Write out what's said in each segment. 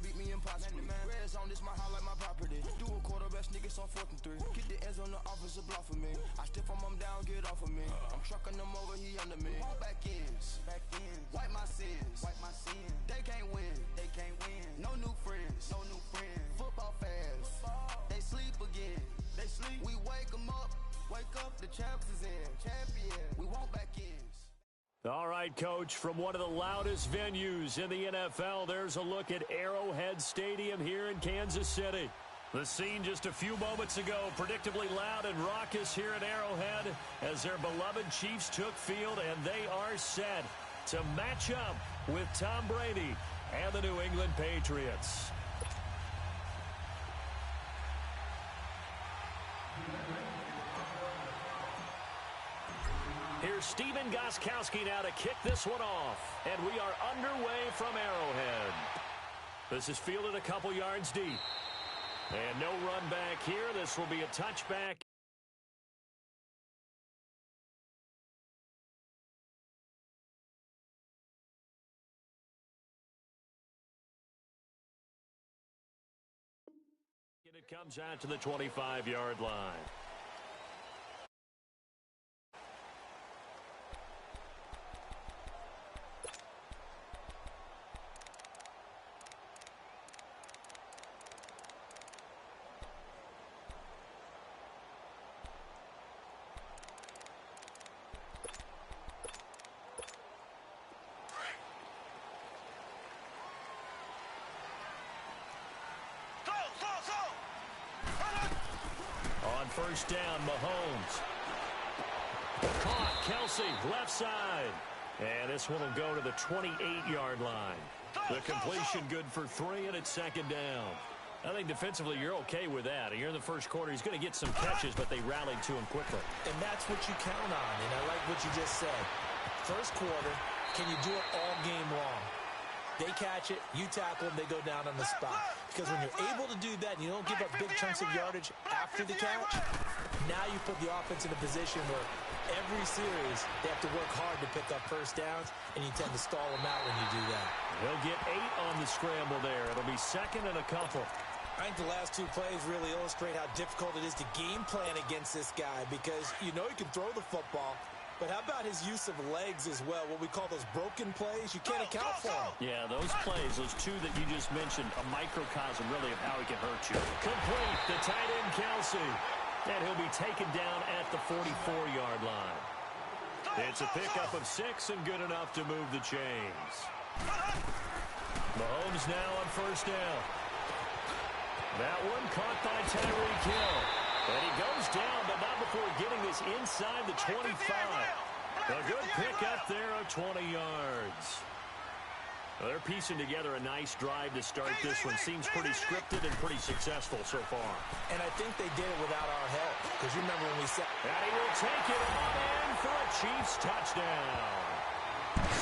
can't beat me impossible. Red zone, this my highlight, my property. Do a quarterback sneak, it's on 4th and 3. Get the ends on the offensive block for me. I stiff him, I'm down, get off of me. I'm trucking them over, he under me. Back ends, wipe my sins, They can't win, No new friends, Football fans, they sleep again. We wake them up, the champs is in. Champion, we want back ends. All right, Coach, from one of the loudest venues in the NFL, there's a look at Arrowhead Stadium here in Kansas City. The scene just a few moments ago, predictably loud and raucous here at Arrowhead as their beloved Chiefs took field, and they are set to match up with Tom Brady and the New England Patriots. Here's Steven Gostkowski now to kick this one off. And we are underway from Arrowhead. This is fielded a couple yards deep. And no run back here. This will be a touchback. And it comes out to the 25-yard line. First down, Mahomes. Caught, Kelsey, left side. And this one will go to the 28-yard line. The completion good for 3, and it's 2nd down. I think defensively you're okay with that. Here in the first quarter, he's going to get some catches, but they rallied to him quickly. And that's what you count on, and I like what you just said. First quarter, can you do it all game long? They catch it, you tackle them, they go down on the spot. Because when you're able to do that and you don't give up big chunks of yardage after the catch, now you put the offense in a position where every series they have to work hard to pick up first downs, and you tend to stall them out when you do that. He'll get 8 on the scramble there. It'll be 2nd and a couple. I think the last 2 plays really illustrate how difficult it is to game plan against this guy, because you know he can throw the football. But how about his use of legs as well? What we call those broken plays, you can't account for them. Yeah, those plays, those 2 that you just mentioned, a microcosm really of how he can hurt you. Complete, the tight end Kelsey. And he'll be taken down at the 44-yard line. It's a pickup of 6 and good enough to move the chains. Mahomes now on first down. That one caught by Tyreek Hill. And he goes down, but not before getting this inside the 25. A good pickup there of 20 yards. Well, they're piecing together a nice drive to start this one. Seems pretty scripted and pretty successful so far. And I think they did it without our help. Because you remember when we said... And he will take it on in for a Chiefs touchdown.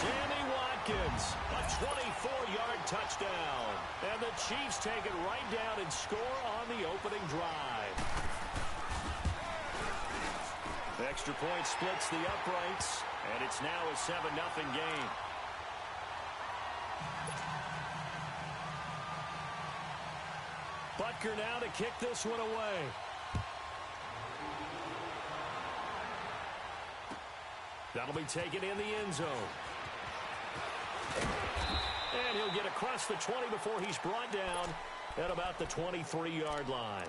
Sammy Watkins, a 24-yard touchdown. And the Chiefs take it right down and score on the opening drive. Extra point splits the uprights, and it's now a 7-0 game. Butker now to kick this one away. That'll be taken in the end zone. And he'll get across the 20 before he's brought down at about the 23-yard line.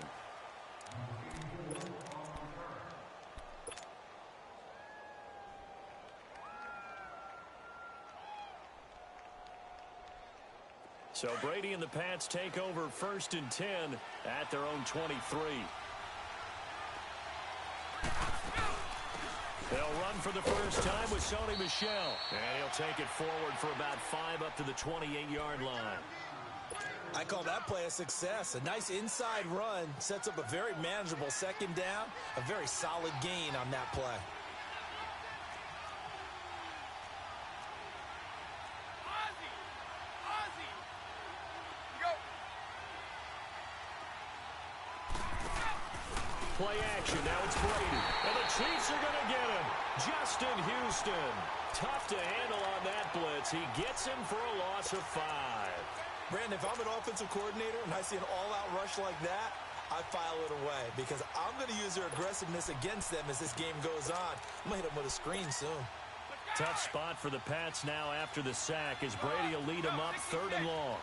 So Brady and the Pats take over 1st and 10 at their own 23. They'll run for the first time with Sony Michel. And he'll take it forward for about 5 up to the 28-yard line. I call that play a success. A nice inside run sets up a very manageable 2nd down. A very solid gain on that play. Play action. Now it's Brady. And the Chiefs are going to get him. Justin Houston. Tough to handle on that blitz. He gets him for a loss of 5. Brandon, if I'm an offensive coordinator and I see an all-out rush like that, I file it away because I'm going to use their aggressiveness against them as this game goes on. I'm going to hit them with a screen soon. Tough spot for the Pats now after the sack as Brady will lead them up 3rd and long.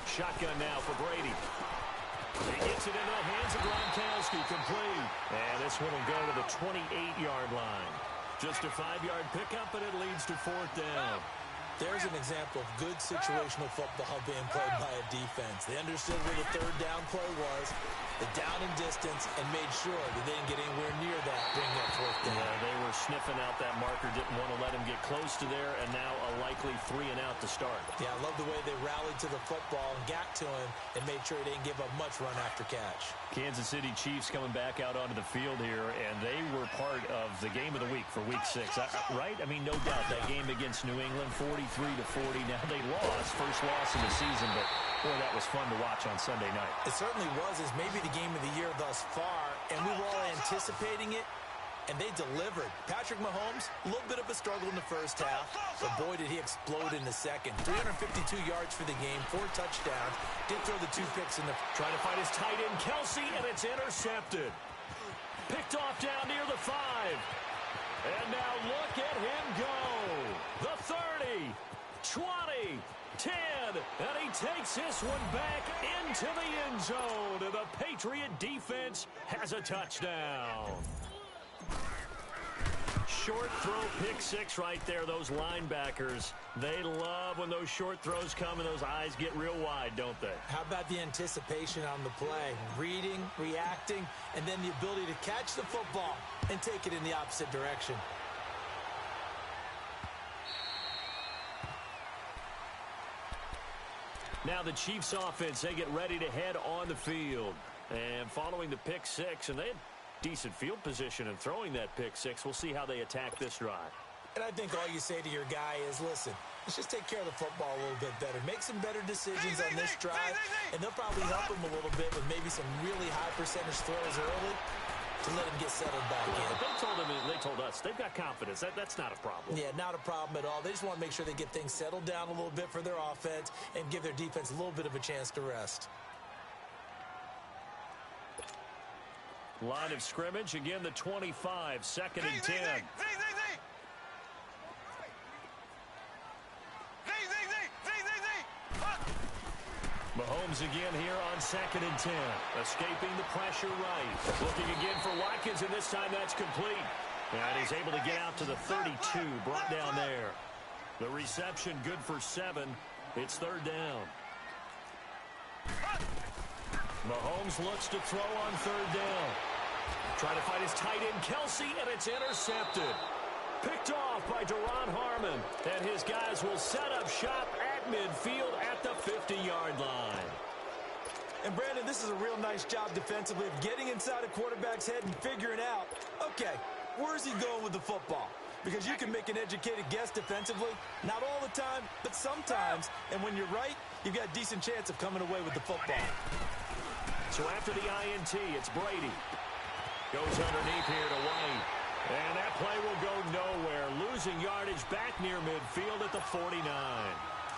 Shotgun now for Brady. He gets it into the hands of Gronkowski, complete. And this one will go to the 28-yard line. Just a 5-yard pickup, and it leads to 4th down. There's an example of good situational football being played by a defense. They understood where the 3rd down play was, the down and distance, and made sure that they didn't get anywhere near that, bring that 4th down. Yeah, they were sniffing out that marker, didn't want to let him get close to there, and now a likely 3-and-out to start. Yeah, I love the way they rallied to the football and got to him and made sure they didn't give up much run after catch. Kansas City Chiefs coming back out onto the field here, and they were part of the game of the week for Week 6, right? I mean, no doubt that game against New England, 43-40. Now they lost, first loss of the season, but boy, that was fun to watch on Sunday night. It certainly was. It's maybe the game of the year thus far, and we were all anticipating it, and they delivered. Patrick Mahomes, a little bit of a struggle in the first half, but boy, did he explode in the second. 352 yards for the game, 4 touchdowns. Did throw the 2 picks in the... Trying to fight his tight end, Kelsey, and it's intercepted. Picked off down near the 5. And now look at him go. The 30, 20, 10, and he takes this one back into the end zone. And the Patriot defense has a touchdown. Short throw, pick 6 right there. Those linebackers, they love when those short throws come and those eyes get real wide, don't they? How about the anticipation on the play? Reading, reacting, and then the ability to catch the football and take it in the opposite direction. Now the Chiefs offense, they get ready to head on the field. And following the pick 6, and they had decent field position in throwing that pick 6. We'll see how they attack this drive. And I think all you say to your guy is, listen, let's just take care of the football a little bit better. Make some better decisions on this drive, and they'll probably help him a little bit with maybe some really high percentage throws early to let him get settled back in. They told us they've got confidence. That's not a problem. Yeah, not a problem at all. They just want to make sure they get things settled down a little bit for their offense and give their defense a little bit of a chance to rest. Line of scrimmage, again the 25, 2nd and 10. Mahomes again here on 2nd and 10. Escaping the pressure right. Looking again for Watkins, and this time that's complete. And he's able to get out to the 32, brought down there. The reception good for 7. It's 3rd down. Mahomes looks to throw on 3rd down. Trying to fight his tight end, Kelsey, and it's intercepted. Picked off by Duron Harmon. And his guys will set up shop at midfield at the 50-yard line. And, Brandon, this is a real nice job defensively of getting inside a quarterback's head and figuring out, okay, where's he going with the football? Because you can make an educated guess defensively, not all the time, but sometimes. And when you're right, you've got a decent chance of coming away with the football. So after the INT, it's Brady. Goes underneath here to White. And that play will go nowhere. Losing yardage back near midfield at the 49.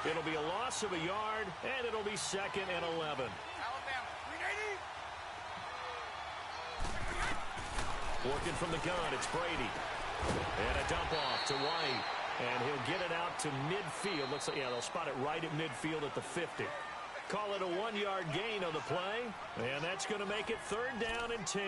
It'll be a loss of a yard, and it'll be 2nd and 11. Working from the gun, it's Brady. And a dump off to White. And he'll get it out to midfield. Looks like, yeah, they'll spot it right at midfield at the 50. Call it a 1-yard gain on the play. And that's going to make it 3rd down and 10.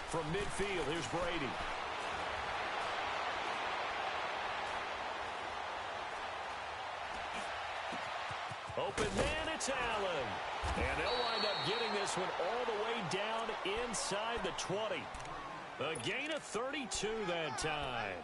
From midfield, here's Brady. Open man, it's Allen. And they'll wind up getting this one all the way down inside the 20. A gain of 32 that time.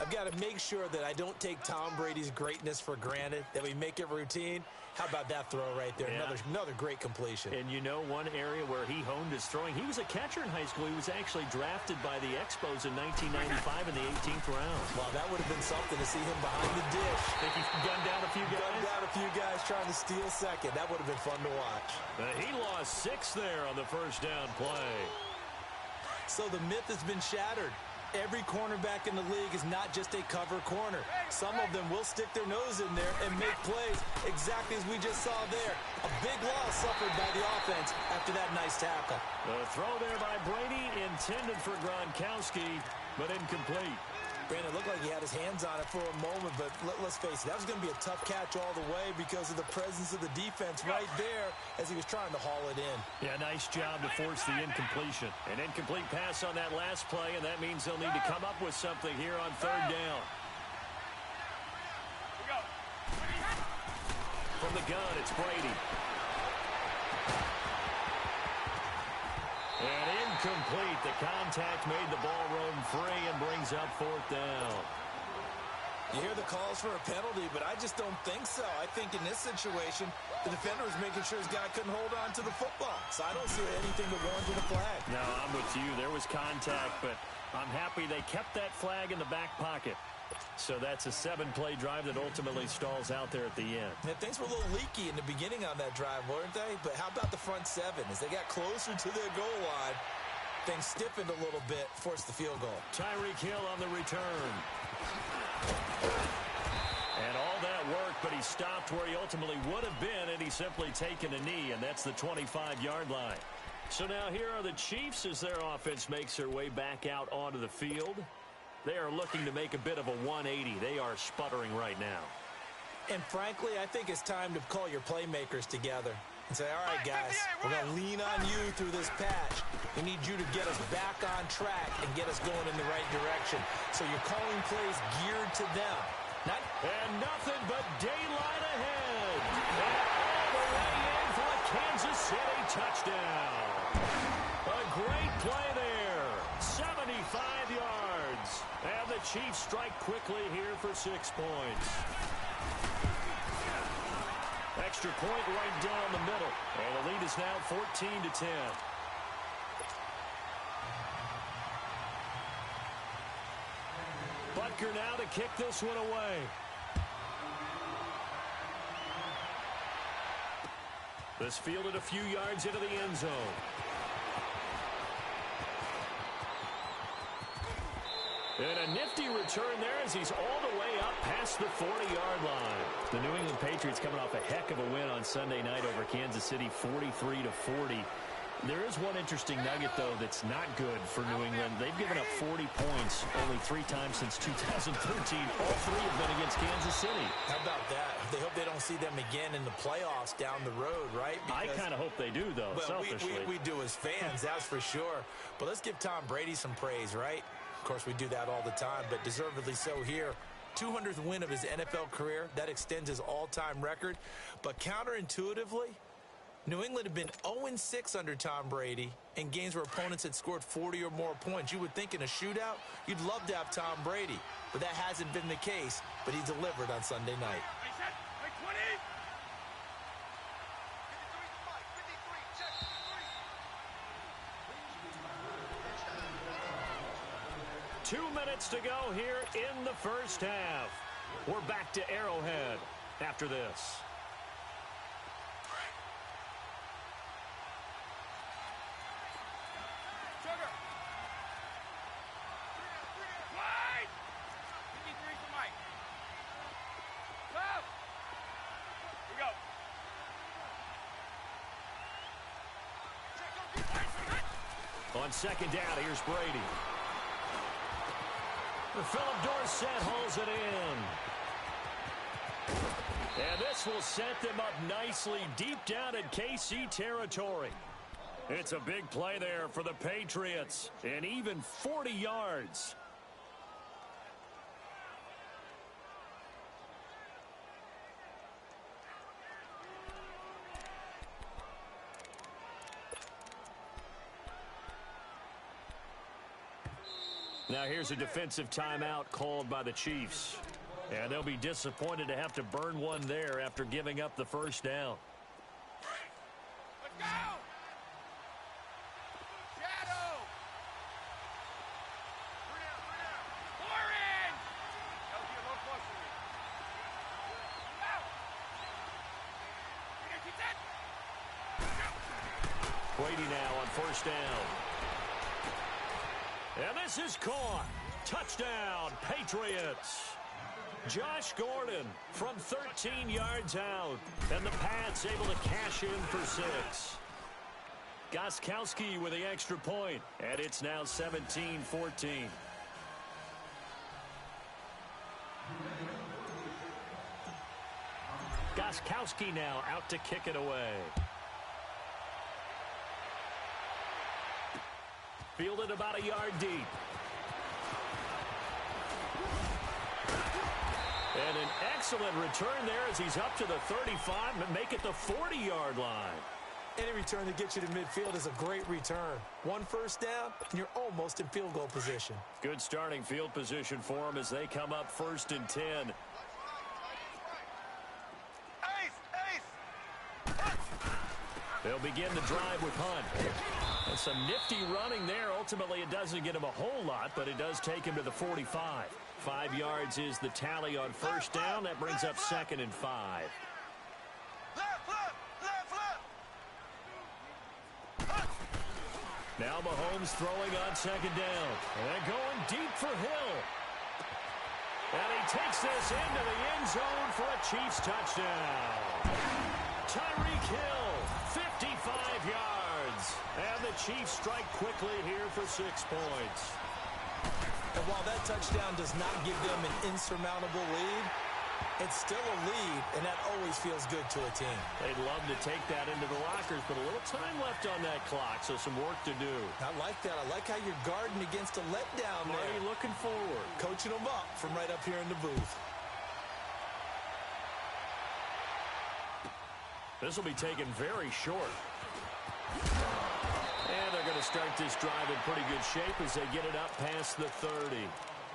I've got to make sure that I don't take Tom Brady's greatness for granted, that we make it routine. How about that throw right there? Yeah. Another great completion. And you know one area where he honed his throwing? He was a catcher in high school. He was actually drafted by the Expos in 1995 in the 18th round. Well, that would have been something to see him behind the dish. Think he gunned down a few guys? Gunned down a few guys trying to steal second. That would have been fun to watch. He lost 6 there on the first down play. So the myth has been shattered. Every cornerback in the league is not just a cover corner. Some of them will stick their nose in there and make plays exactly as we just saw there. A big loss suffered by the offense after that nice tackle. The throw there by Brady intended for Gronkowski, but incomplete. Brandon, it looked like he had his hands on it for a moment, but let's face it, that was going to be a tough catch all the way because of the presence of the defense right there as he was trying to haul it in. Yeah, nice job to force the incompletion. An incomplete pass on that last play, and that means they'll need to come up with something here on third down. From the gun, it's Brady. And incomplete. The contact made the ball roam free and brings up fourth down. You hear the calls for a penalty, but I just don't think so. I think in this situation, the defender was making sure his guy couldn't hold on to the football. So I don't see anything to warrant a flag. No, I'm with you. There was contact, but I'm happy they kept that flag in the back pocket. So that's a 7-play drive that ultimately stalls out there at the end. Now, things were a little leaky in the beginning on that drive, weren't they? But how about the front 7? As they got closer to their goal line, things stiffened a little bit, forced the field goal. Tyreek Hill on the return. And all that worked, but he stopped where he ultimately would have been, and he's simply taken a knee, and that's the 25-yard line. So now here are the Chiefs as their offense makes their way back out onto the field. They are looking to make a bit of a 180. They are sputtering right now. And frankly, I think it's time to call your playmakers together and say, all right, guys, we're going to lean on you through this patch. We need you to get us back on track and get us going in the right direction. So you're calling plays geared to them. And nothing but daylight ahead. And all the way in for a Kansas City touchdown. A great play there. 75 yards. And the Chiefs strike quickly here for 6 points. Extra point right down the middle. And the lead is now 14-10. Butker now to kick this one away. This fielded a few yards into the end zone. And a nifty return there as he's all the way up past the 40-yard line. The New England Patriots coming off a heck of a win on Sunday night over Kansas City, 43-40. There is one interesting nugget, though, that's not good for New England. They've given up 40 points only 3 times since 2013. All 3 have been against Kansas City. How about that? They hope they don't see them again in the playoffs down the road, right? Because I kind of hope they do, though, selfishly. We do as fans, that's for sure. But let's give Tom Brady some praise, right? Of course, we do that all the time, but deservedly so here. 200th win of his NFL career. That extends his all-time record. But counterintuitively, New England had been 0-6 under Tom Brady in games where opponents had scored 40 or more points. You would think in a shootout, you'd love to have Tom Brady. But that hasn't been the case, but he delivered on Sunday night. 2 minutes to go here in the first half. We're back to Arrowhead after this. On second down, here's Brady. Philip Dorsett hauls it in. And this will set them up nicely deep down in KC territory. It's a big play there for the Patriots. And even 40 yards. Now here's a defensive timeout called by the Chiefs. And they'll be disappointed to have to burn one there after giving up the first down. Let's go! Shadow! Four in! That'll be a low plus for me. Out! Brady now on first down. And this is caught. Touchdown, Patriots. Josh Gordon from 13 yards out. And the Pats able to cash in for 6. Gostkowski with the extra point. And it's now 17-14. Gostkowski now out to kick it away. Fielded about a yard deep. And an excellent return there as he's up to the 35 and make it the 40-yard line. Any return that gets you to midfield is a great return. One first down, and you're almost in field goal position. Good starting field position for them as they come up 1st and 10. They'll begin the drive with Hunt. And some nifty running there. Ultimately, it doesn't get him a whole lot, but it does take him to the 45. 5 yards is the tally on first down. That brings up 2nd and 5. Now Mahomes throwing on 2nd down. And going deep for Hill. And he takes this into the end zone for a Chiefs touchdown. Tyreek Hill, 55 yards. And the Chiefs strike quickly here for 6 points. And while that touchdown does not give them an insurmountable lead, it's still a lead, and that always feels good to a team. They'd love to take that into the lockers, but a little time left on that clock, so some work to do. I like that. I like how you're guarding against a letdown there. Marty looking forward. Coaching them up from right up here in the booth. This will be taken very short. And they're going to start this drive in pretty good shape as they get it up past the 30.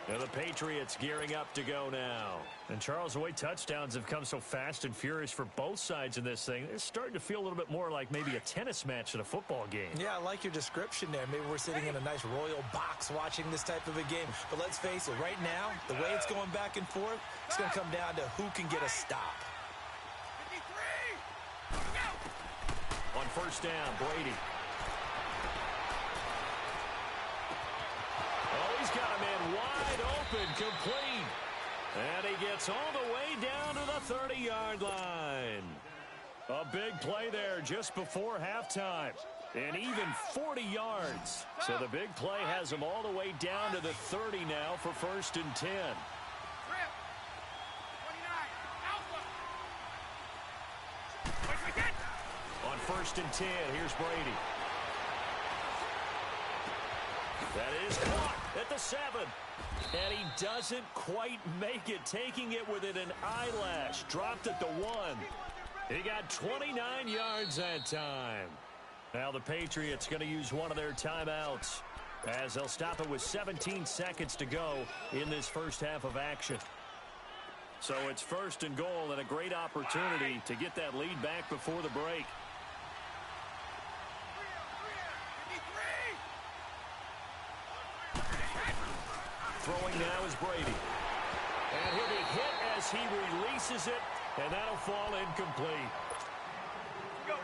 And the Patriots gearing up to go now. And Charles, the way touchdowns have come so fast and furious for both sides in this thing, it's starting to feel a little bit more like maybe a tennis match than a football game. Yeah, I like your description there. Maybe we're sitting in a nice royal box watching this type of a game. But let's face it, right now, the way it's going back and forth, it's going to come down to who can get a stop. 53! On first down, Brady. Oh, he's got a man wide open, complete. And he gets all the way down to the 30-yard line. A big play there just before halftime. And even 40 yards. So the big play has him all the way down to the 30 now for 1st and 10. On 1st and 10, here's Brady. That is caught at the 7. And he doesn't quite make it, taking it within an eyelash. Dropped at the 1. He got 29 yards that time. Now the Patriots going to use one of their timeouts as they'll stop it with 17 seconds to go in this first half of action. So it's 1st and goal and a great opportunity to get that lead back before the break. Throwing now is Brady. And he'll be hit as he releases it, and that'll fall incomplete.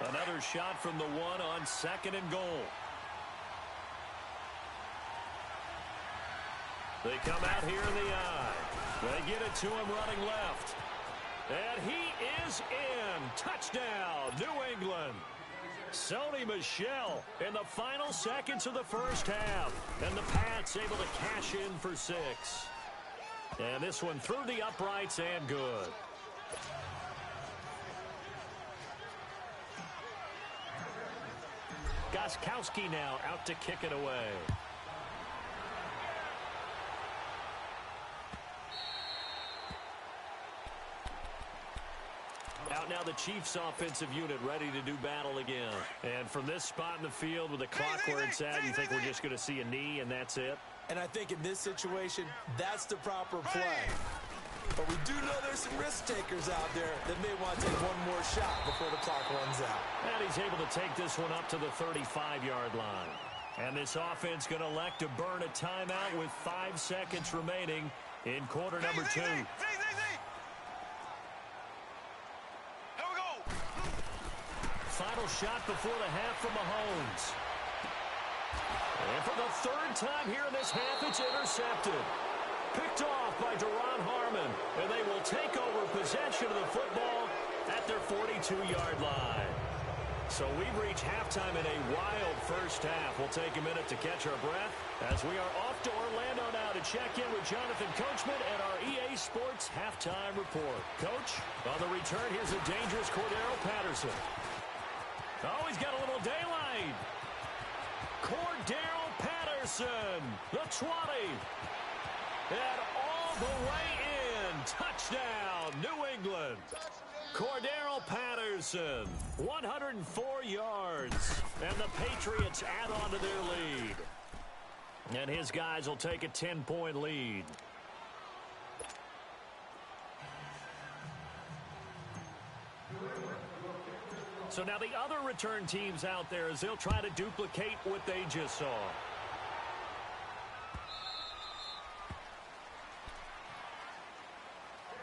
Another shot from the 1 on 2nd and goal. They come out here in the eye. They get it to him running left. And he is in. Touchdown, New England. Sony Michel in the final seconds of the first half. And the Pats able to cash in for 6. And this one through the uprights and good. Gostkowski now out to kick it away. Out now the Chiefs offensive unit ready to do battle again. And from this spot in the field with the clock where it's at, you think we're just going to see a knee and that's it? And I think in this situation, that's the proper play. But we do know there's some risk takers out there that may want to take one more shot before the clock runs out. And he's able to take this one up to the 35-yard line. And this offense going to elect to burn a timeout with 5 seconds remaining in quarter number 2. Here we go. Final shot before the half from Mahomes. And for the 3rd time here in this half, it's intercepted. Picked off by Duron Harmon, and they will take over possession of the football at their 42-yard line. So we've reached halftime in a wild first half. We'll take a minute to catch our breath as we are off to Orlando now to check in with Jonathan Coachman and our EA Sports Halftime Report. Coach, on the return, here's a dangerous Cordero Patterson. Oh, he's got a little daylight. Cordero Patterson, the 20. And all the way in. Touchdown, New England. Cordero Patterson, 104 yards. And the Patriots add on to their lead. And his guys will take a 10-point lead. So now the other return teams out there as they'll try to duplicate what they just saw.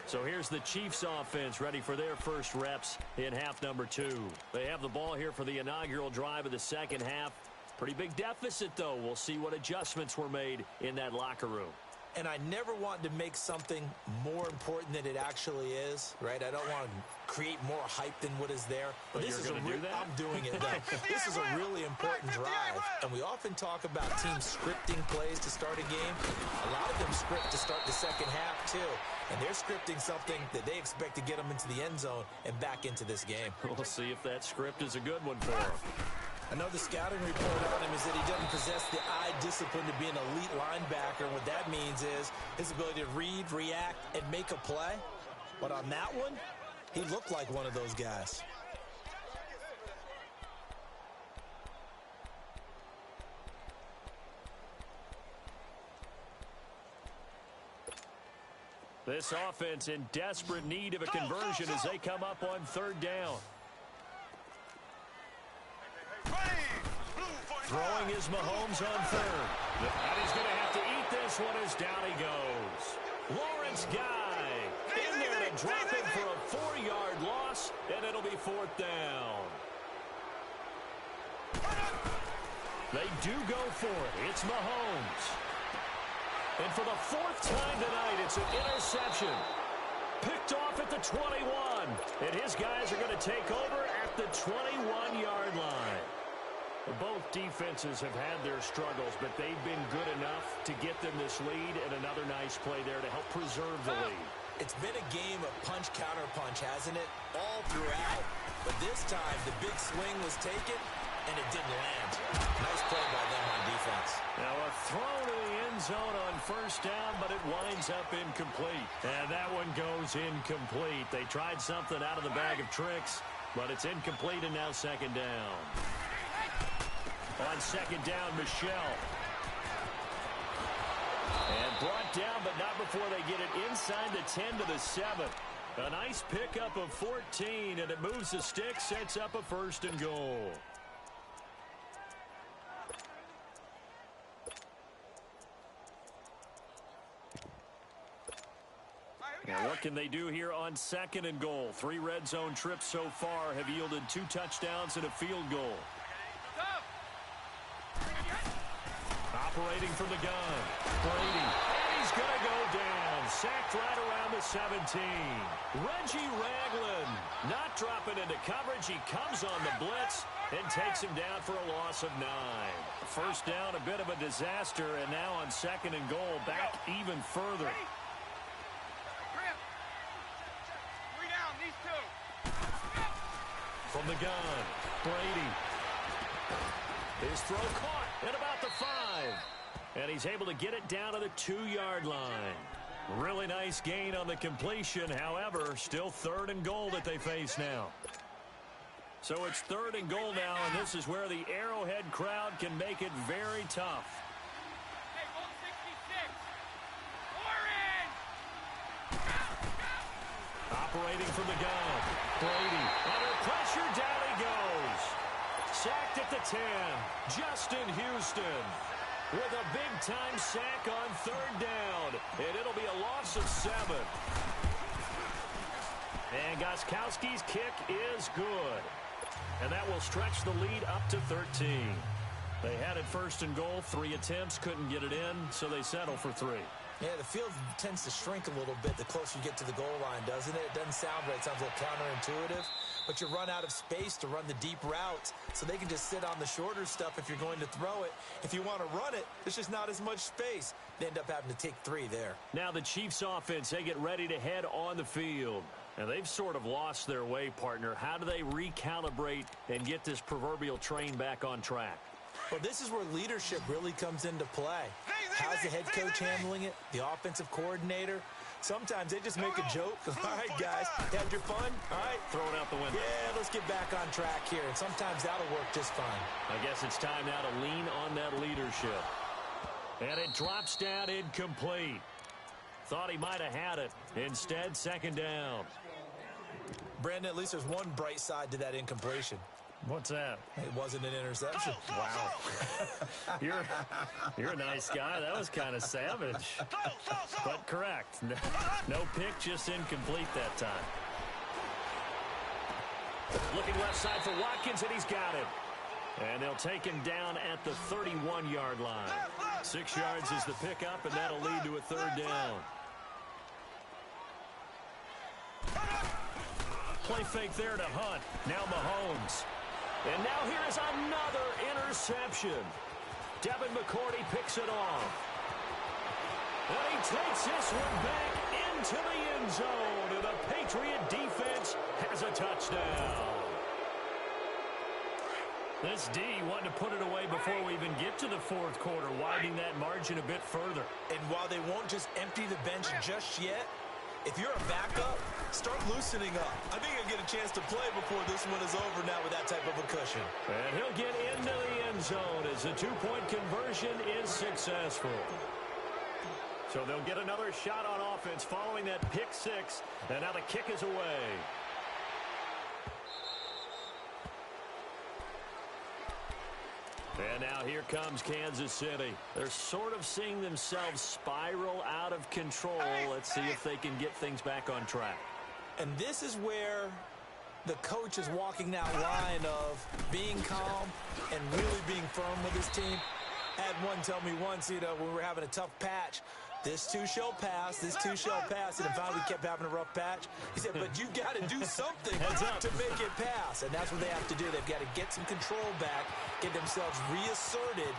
So here's the Chiefs offense ready for their first reps in half number 2. They have the ball here for the inaugural drive of the second half. Pretty big deficit, though. We'll see what adjustments were made in that locker room. And I never want to make something more important than it actually is, right? I don't want to create more hype than what is there. But this is do that? I'm doing it, though. This is a really important drive. And we often talk about teams scripting plays to start a game. A lot of them script to start the second half, too. And they're scripting something that they expect to get them into the end zone and back into this game. We'll see if that script is a good one for them. I know the scouting report on him is that he doesn't possess the eye discipline to be an elite linebacker. And what that means is his ability to read, react, and make a play. But on that one, he looked like one of those guys. This offense in desperate need of a conversion as they come up on 3rd down. Throwing is Mahomes on 3rd. And he's going to have to eat this one as down he goes. Lawrence Guy in there to drop it for a 4-yard loss, and it'll be 4th down. They do go for it. It's Mahomes. And for the 4th time tonight, it's an interception. Picked off at the 21. And his guys are going to take over at the 21-yard line. Both defenses have had their struggles, but they've been good enough to get them this lead, and another nice play there to help preserve the lead. It's been a game of punch-counter-punch, hasn't it? All throughout. But this time, the big swing was taken, and it didn't land. Nice play by them on defense. Now a throw to the end zone on 1st down, but it winds up incomplete. And that one goes incomplete. They tried something out of the bag of tricks, but it's incomplete, and now 2nd down. On 2nd down, Michelle. And brought down, but not before they get it inside the 10 to the 7. A nice pickup of 14, and it moves the stick, sets up a 1st and goal. Now what can they do here on 2nd and goal? 3 red zone trips so far have yielded 2 touchdowns and a field goal. Operating from the gun, Brady, and he's going to go down. Sacked right around the 17. Reggie Ragland not dropping into coverage. He comes on the blitz and takes him down for a loss of 9. 1st down, a bit of a disaster, and now on 2nd and goal, back even further. From the gun, Brady. His throw caught at about the 5. And he's able to get it down to the 2-yard line. Really nice gain on the completion. However, still 3rd and goal that they face now. So it's 3rd and goal now, and this is where the Arrowhead crowd can make it very tough. operating from the gun. Brady under pressure, down he goes. Sacked at the 10. Justin Houston with a big-time sack on third down. And it'll be a loss of 7. And Gostkowski's kick is good. And that will stretch the lead up to 13. They had it first and goal, 3 attempts, couldn't get it in, so they settle for 3. Yeah, the field tends to shrink a little bit the closer you get to the goal line, doesn't it? It doesn't sound right. It sounds a little counterintuitive. But you run out of space to run the deep routes, so they can just sit on the shorter stuff if you're going to throw it. If you want to run it, there's just not as much space. They end up having to take 3 there. Now the Chiefs offense, they get ready to head on the field. And they've sort of lost their way, partner. How do they recalibrate and get this proverbial train back on track? Well, this is where leadership really comes into play. How's the head coach handling it? The offensive coordinator? Sometimes they just make a joke. All right, guys, had your fun? All right. Throw it out the window. Yeah, let's get back on track here. And sometimes that'll work just fine. I guess it's time now to lean on that leadership. And it drops down incomplete. Thought he might have had it. Instead, second down. Brandon, at least there's one bright side to that incompletion. What's that? It wasn't an interception. Wow. You're a nice guy. That was kind of savage. But correct. No pick, just incomplete that time. Looking left side for Watkins, and he's got it. And they'll take him down at the 31-yard line. 6 yards is the pickup, and that'll lead to a third down. Play fake there to Hunt. Now Mahomes. And now here is another interception. Devin McCourty picks it off. And he takes this one back into the end zone. And the Patriot defense has a touchdown. This D wanted to put it away before we even get to the fourth quarter, widening that margin a bit further. And while they won't just empty the bench just yet, if you're a backup, start loosening up. I think he'll get a chance to play before this one is over now with that type of a cushion. And he'll get into the end zone as the two-point conversion is successful. So they'll get another shot on offense following that pick 6. And now the kick is away. And now here comes Kansas City. They're sort of seeing themselves spiral out of control. Let's see if they can get things back on track. And this is where the coach is walking that line of being calm and really being firm with his team. I had one tell me once, when we were having a tough patch, this too shall pass, this too shall pass, and finally we kept having a rough patch. He said, but you got to do something to make it pass, and that's what they have to do. They've got to get some control back, get themselves reasserted,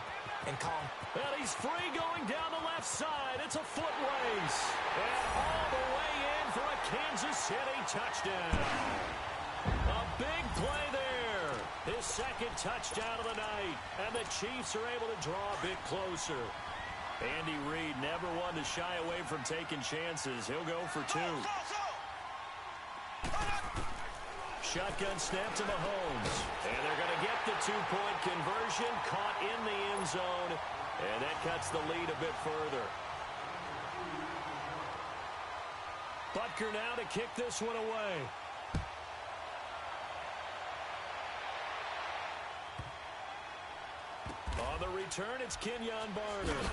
and calm. And he's free going down the left side. It's a foot race. And all the way in for a Kansas City touchdown. A big play there. His second touchdown of the night. And the Chiefs are able to draw a bit closer. Andy Reid never one to shy away from taking chances. He'll go for 2. Shotgun snap to Mahomes. And they're going to get the two-point conversion. Caught in the end zone. And that cuts the lead a bit further. Butker now to kick this one away. On the return, it's Kenyon Barner.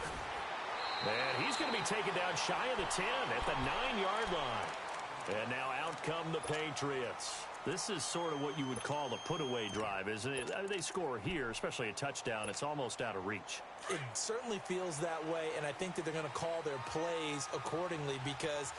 And he's going to be taken down shy of the 10 at the 9-yard line. And now out come the Patriots. This is sort of what you would call a put-away drive, isn't it? I mean, they score here, especially a touchdown. It's almost out of reach. It certainly feels that way, and I think that they're going to call their plays accordingly because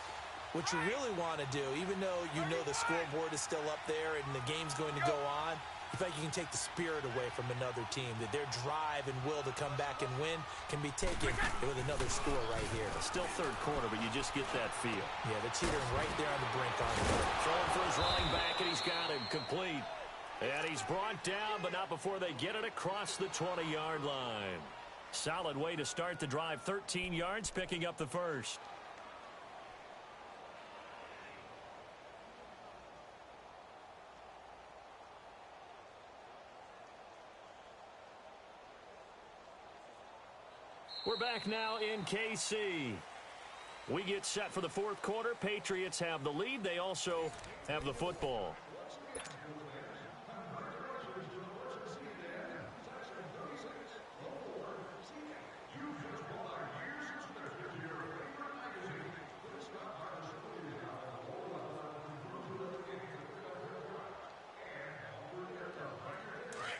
what you really want to do, even though you know the scoreboard is still up there and the game's going to go on, you feel like you can take the spirit away from another team, that their drive and will to come back and win can be taken with another score right here. Still third quarter, but you just get that feel. Yeah, they're teetering right there on the brink on it. Throwing for his running back, and he's got him complete. And he's brought down, but not before they get it across the 20-yard line. Solid way to start the drive. 13 yards, picking up the first. We're back now in KC. We get set for the fourth quarter. Patriots have the lead. They also have the football.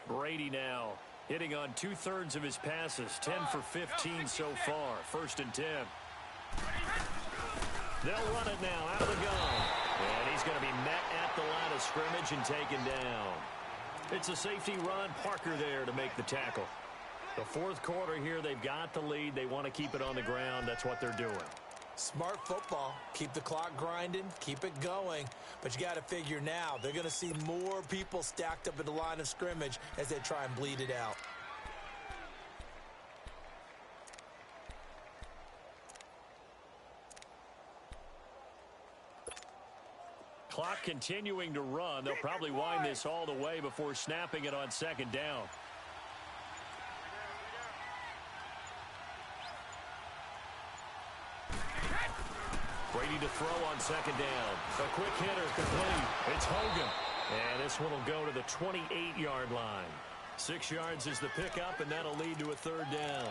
Brady now hitting on 2/3 of his passes, 10 for 15 so far. 1st and 10. They'll run it now out of the gun. And he's going to be met at the line of scrimmage and taken down. It's a safety run. Parker there to make the tackle. The fourth quarter here, they've got the lead. They want to keep it on the ground. That's what they're doing. Smart football. Keep the clock grinding. Keep it going. But you got to figure now, they're going to see more people stacked up at the line of scrimmage as they try and bleed it out. Clock continuing to run. They'll probably wind this all the way before snapping it on 2nd down. Brady to throw on 2nd down. A quick hitter complete. It's Hogan. And this one will go to the 28-yard line. 6 yards is the pickup, and that'll lead to a 3rd down.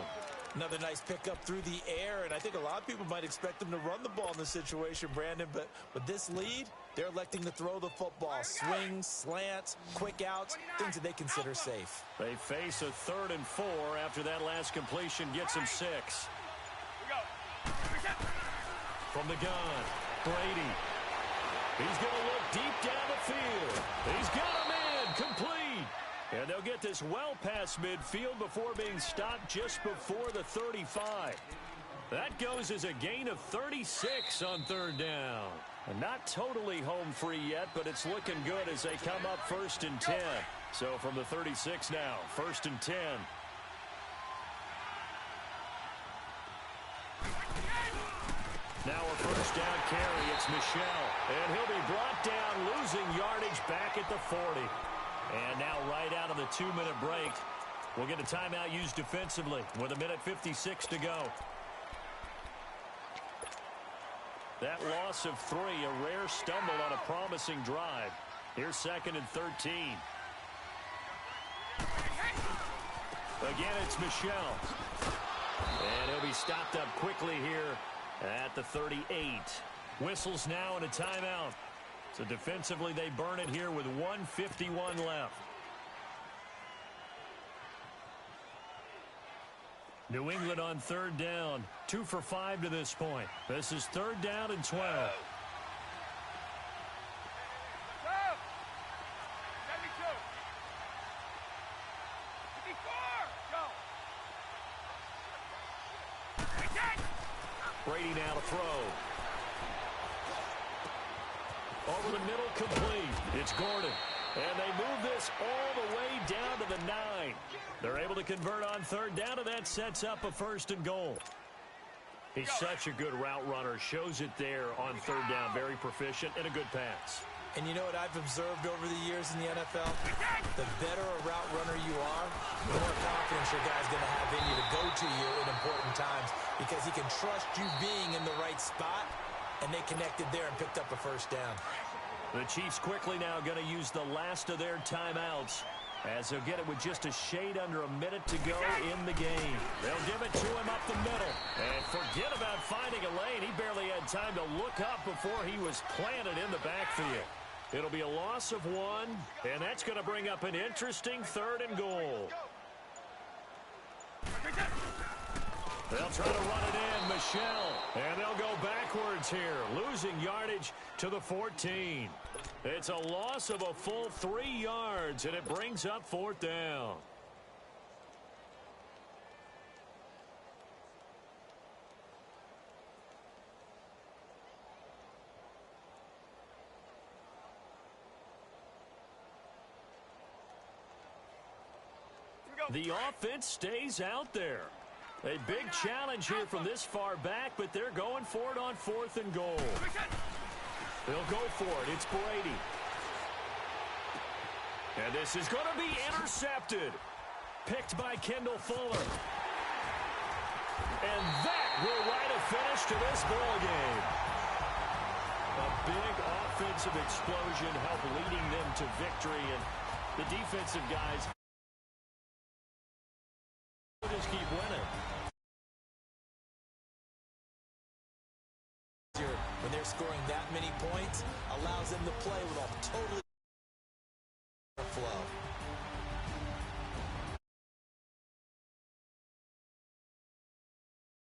Another nice pickup through the air, and I think a lot of people might expect them to run the ball in this situation, Brandon, but with this lead, they're electing to throw the football. Swings, slants, quick outs, things that they consider safe. They face a 3rd and 4 after that last completion gets them 6. From the gun, Brady. He's going to look deep down the field. He's got him in, complete. And they'll get this well past midfield before being stopped just before the 35. That goes as a gain of 36 on 3rd down. And not totally home free yet, but it's looking good as they come up 1st and 10. So from the 36 now, 1st and 10. Now a 1st down carry. It's Michel. And he'll be brought down, losing yardage back at the 40. And now right out of the 2-minute break, we'll get a timeout used defensively with 1:56 to go. That loss of 3, a rare stumble on a promising drive. Here's 2nd and 13. Again, it's Michel. And he'll be stopped up quickly here at the 38. Whistles now and a timeout. So defensively, they burn it here with 1:51 left. New England on 3rd down. 2 for 5 to this point. This is 3rd down and 12. Brady now to throw. Over the middle, complete. It's Gordon. And they move this all the way down to the 9. They're able to convert on 3rd down, and that sets up a 1st and goal. He's such a good route runner. Shows it there on 3rd down. Very proficient and a good pass. And you know what I've observed over the years in the NFL? The better a route runner you are, the more confidence your guy's going to have in you to go to you in important times because he can trust you being in the right spot, and they connected there and picked up a 1st down. The Chiefs quickly now going to use the last of their timeouts as they'll get it with just a shade under a minute to go in the game. They'll give it to him up the middle. And forget about finding a lane. He barely had time to look up before he was planted in the backfield. It'll be a loss of 1, and that's going to bring up an interesting 3rd and goal. They'll try to run it in, Michel. And they'll go backwards here, losing yardage to the 14. It's a loss of a full 3 yards, and it brings up 4th down. The offense stays out there. A big challenge here from this far back, but they're going for it on 4th and goal. They'll go for it. It's Brady. And this is going to be intercepted. Picked by Kendall Fuller. And that will write a finish to this ball game. A big offensive explosion helped leading them to victory, and the defensive guys just keep winning. When they're scoring that many points, allows them to play with a totally